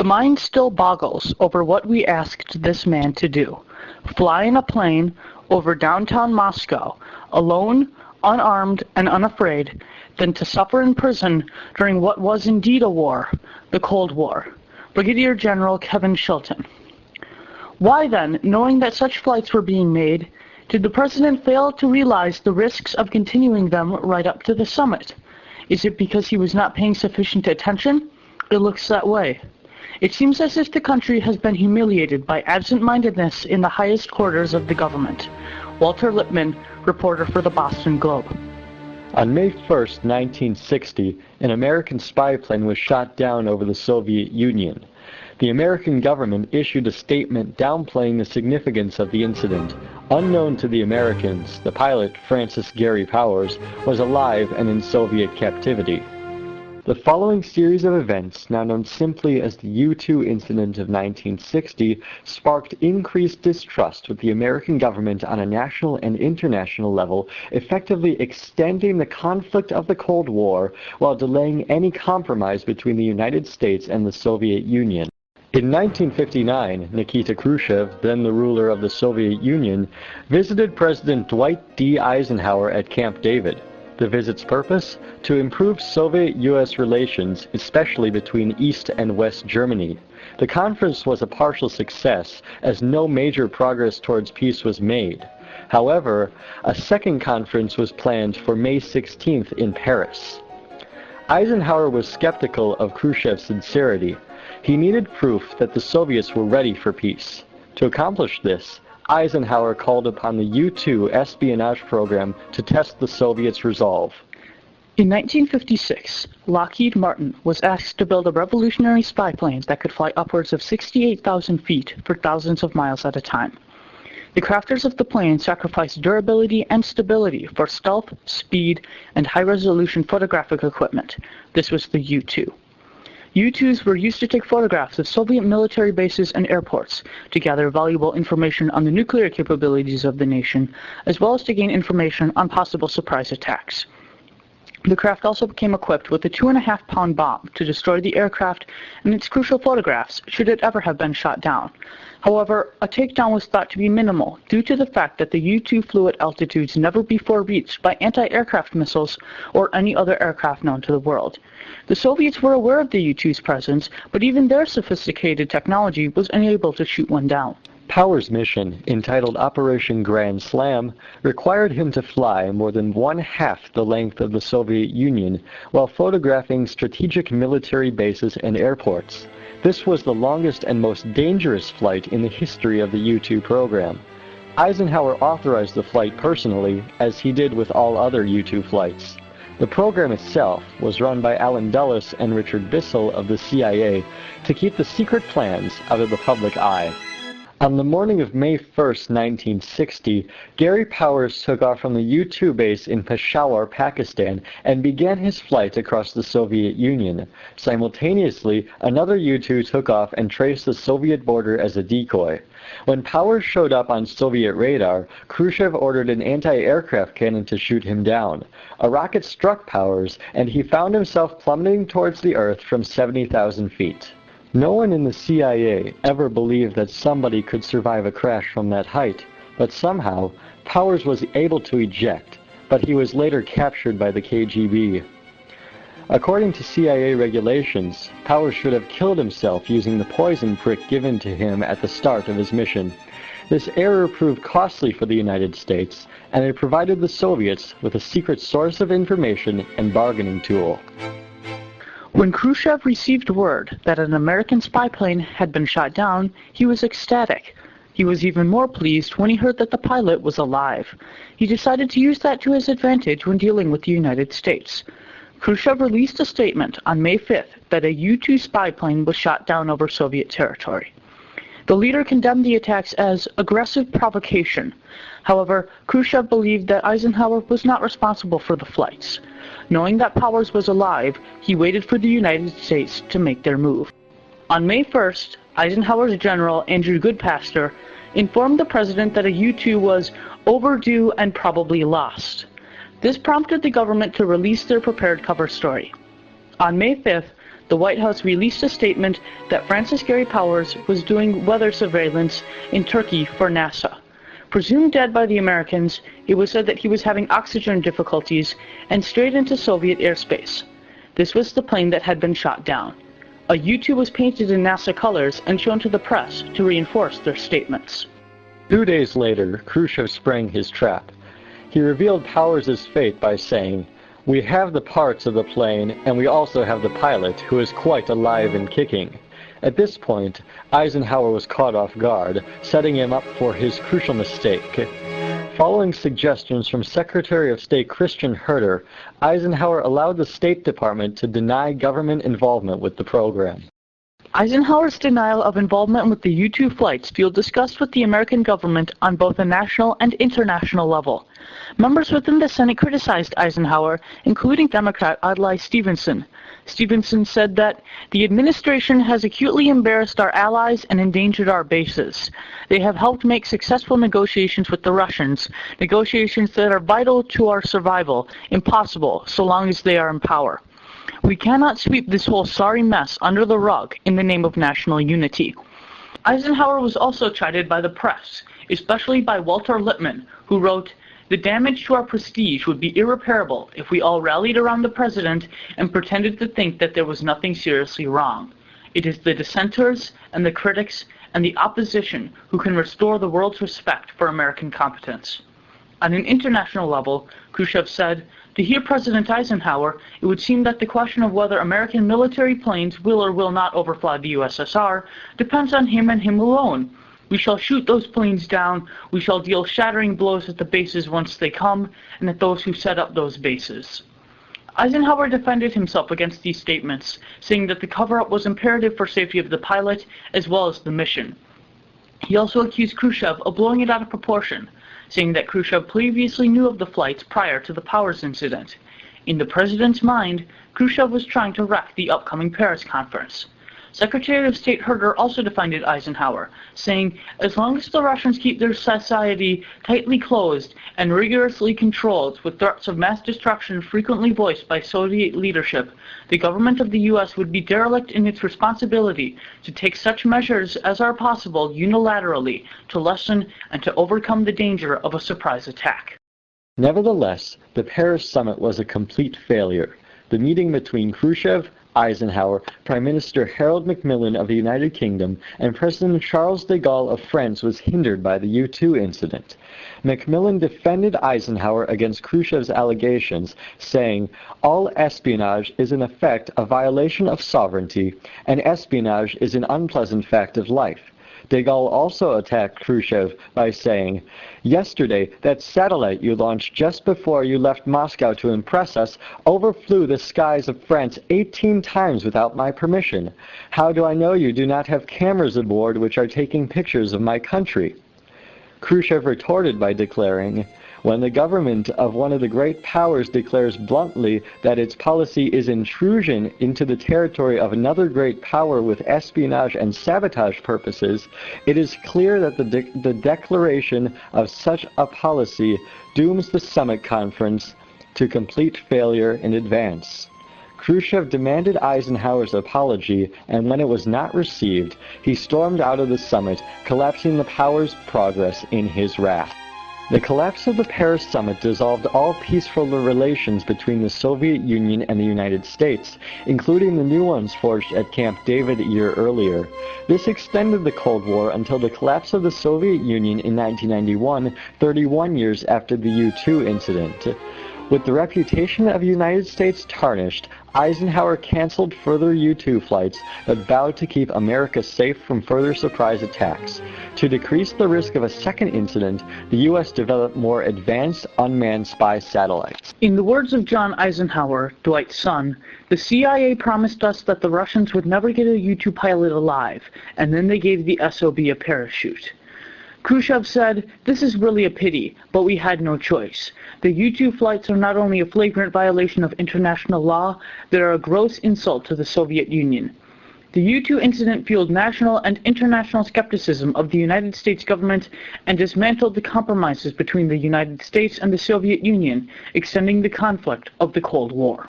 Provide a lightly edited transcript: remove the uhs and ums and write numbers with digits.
The mind still boggles over what we asked this man to do. Fly in a plane over downtown Moscow, alone, unarmed, and unafraid, than to suffer in prison during what was indeed a war, the Cold War. Brigadier General Kevin Chilton. Why then, knowing that such flights were being made, did the President fail to realize the risks of continuing them right up to the summit? Is it because he was not paying sufficient attention? It looks that way. It seems as if the country has been humiliated by absent-mindedness in the highest quarters of the government. Walter Lippmann, reporter for the Boston Globe. On May 1, 1960, an American spy plane was shot down over the Soviet Union. The American government issued a statement downplaying the significance of the incident. Unknown to the Americans, the pilot, Francis Gary Powers, was alive and in Soviet captivity. The following series of events, now known simply as the U-2 incident of 1960, sparked increased distrust with the American government on a national and international level, effectively extending the conflict of the Cold War while delaying any compromise between the United States and the Soviet Union. In 1959, Nikita Khrushchev, then the ruler of the Soviet Union, visited President Dwight D. Eisenhower at Camp David. The visit's purpose? To improve Soviet-U.S. relations, especially between East and West Germany. The conference was a partial success, as no major progress towards peace was made. However, a second conference was planned for May 16th in Paris. Eisenhower was skeptical of Khrushchev's sincerity. He needed proof that the Soviets were ready for peace. To accomplish this, Eisenhower called upon the U-2 espionage program to test the Soviets' resolve. In 1956, Lockheed Martin was asked to build a revolutionary spy plane that could fly upwards of 68,000 feet for thousands of miles at a time. The crafters of the plane sacrificed durability and stability for stealth, speed, and high-resolution photographic equipment. This was the U-2. U-2s were used to take photographs of Soviet military bases and airports, to gather valuable information on the nuclear capabilities of the nation, as well as to gain information on possible surprise attacks. The craft also became equipped with a 2.5-pound bomb to destroy the aircraft and its crucial photographs should it ever have been shot down. However, a takedown was thought to be minimal due to the fact that the U-2 flew at altitudes never before reached by anti-aircraft missiles or any other aircraft known to the world. The Soviets were aware of the U-2's presence, but even their sophisticated technology was unable to shoot one down. Powers' mission, entitled Operation Grand Slam, required him to fly more than one-half the length of the Soviet Union while photographing strategic military bases and airports. This was the longest and most dangerous flight in the history of the U-2 program. Eisenhower authorized the flight personally, as he did with all other U-2 flights. The program itself was run by Allen Dulles and Richard Bissell of the CIA to keep the secret plans out of the public eye. On the morning of May 1, 1960, Gary Powers took off from the U-2 base in Peshawar, Pakistan, and began his flight across the Soviet Union. Simultaneously, another U-2 took off and traced the Soviet border as a decoy. When Powers showed up on Soviet radar, Khrushchev ordered an anti-aircraft cannon to shoot him down. A rocket struck Powers, and he found himself plummeting towards the Earth from 70,000 feet. No one in the CIA ever believed that somebody could survive a crash from that height, but somehow Powers was able to eject, but he was later captured by the KGB. According to CIA regulations, Powers should have killed himself using the poison prick given to him at the start of his mission. This error proved costly for the United States, and it provided the Soviets with a secret source of information and bargaining tool. When Khrushchev received word that an American spy plane had been shot down, he was ecstatic. He was even more pleased when he heard that the pilot was alive. He decided to use that to his advantage when dealing with the United States. Khrushchev released a statement on May 5th that a U-2 spy plane was shot down over Soviet territory. The leader condemned the attacks as aggressive provocation. However, Khrushchev believed that Eisenhower was not responsible for the flights. Knowing that Powers was alive, he waited for the United States to make their move. On May 1st, Eisenhower's general, Andrew Goodpaster, informed the president that a U-2 was overdue and probably lost. This prompted the government to release their prepared cover story. On May 5th, the White House released a statement that Francis Gary Powers was doing weather surveillance in Turkey for NASA. Presumed dead by the Americans, it was said that he was having oxygen difficulties and strayed into Soviet airspace. This was the plane that had been shot down. A U-2 was painted in NASA colors and shown to the press to reinforce their statements. 2 days later, Khrushchev sprang his trap. He revealed Powers' fate by saying, "We have the parts of the plane, and we also have the pilot, who is quite alive and kicking." At this point, Eisenhower was caught off guard, setting him up for his crucial mistake. Following suggestions from Secretary of State Christian Herter, Eisenhower allowed the State Department to deny government involvement with the program. Eisenhower's denial of involvement with the U-2 flights fueled disgust with the American government on both a national and international level. Members within the Senate criticized Eisenhower, including Democrat Adlai Stevenson. Stevenson said that the administration has acutely embarrassed our allies and endangered our bases. They have helped make successful negotiations with the Russians, negotiations that are vital to our survival, impossible so long as they are in power. We cannot sweep this whole sorry mess under the rug in the name of national unity. Eisenhower was also chided by the press, especially by Walter Lippmann, who wrote, "The damage to our prestige would be irreparable if we all rallied around the president and pretended to think that there was nothing seriously wrong. It is the dissenters and the critics and the opposition who can restore the world's respect for American competence." On an international level, Khrushchev said, "To hear President Eisenhower, it would seem that the question of whether American military planes will or will not overfly the USSR depends on him and him alone. We shall shoot those planes down, we shall deal shattering blows at the bases once they come, and at those who set up those bases." Eisenhower defended himself against these statements, saying that the cover-up was imperative for safety of the pilot as well as the mission. He also accused Khrushchev of blowing it out of proportion, saying that Khrushchev previously knew of the flights prior to the Powers incident. In the president's mind, Khrushchev was trying to wreck the upcoming Paris conference. Secretary of State Herter also defended Eisenhower, saying, "As long as the Russians keep their society tightly closed and rigorously controlled, with threats of mass destruction frequently voiced by Soviet leadership, the government of the U.S. would be derelict in its responsibility to take such measures as are possible unilaterally to lessen and to overcome the danger of a surprise attack." Nevertheless, the Paris summit was a complete failure. The meeting between Khrushchev, Eisenhower, Prime Minister Harold Macmillan of the United Kingdom, and President Charles de Gaulle of France was hindered by the U-2 incident. Macmillan defended Eisenhower against Khrushchev's allegations, saying, "All espionage is in effect a violation of sovereignty, and espionage is an unpleasant fact of life." De Gaulle also attacked Khrushchev by saying, "Yesterday, that satellite you launched just before you left Moscow to impress us overflew the skies of France 18 times without my permission. How do I know you do not have cameras aboard which are taking pictures of my country?" Khrushchev retorted by declaring, "When the government of one of the great powers declares bluntly that its policy is intrusion into the territory of another great power with espionage and sabotage purposes, it is clear that the declaration of such a policy dooms the summit conference to complete failure in advance." Khrushchev demanded Eisenhower's apology, and when it was not received, he stormed out of the summit, collapsing the power's progress in his wrath. The collapse of the Paris summit dissolved all peaceful relations between the Soviet Union and the United States, including the new ones forged at Camp David a year earlier. This extended the Cold War until the collapse of the Soviet Union in 1991, 31 years after the U-2 incident. With the reputation of the United States tarnished, Eisenhower canceled further U-2 flights but vowed to keep America safe from further surprise attacks. To decrease the risk of a second incident, the U.S. developed more advanced unmanned spy satellites. In the words of John Eisenhower, Dwight's son, "The CIA promised us that the Russians would never get a U-2 pilot alive, and then they gave the SOB a parachute." Khrushchev said, "This is really a pity, but we had no choice. The U-2 flights are not only a flagrant violation of international law, they are a gross insult to the Soviet Union." The U-2 incident fueled national and international skepticism of the United States government and dismantled the compromises between the United States and the Soviet Union, extending the conflict of the Cold War.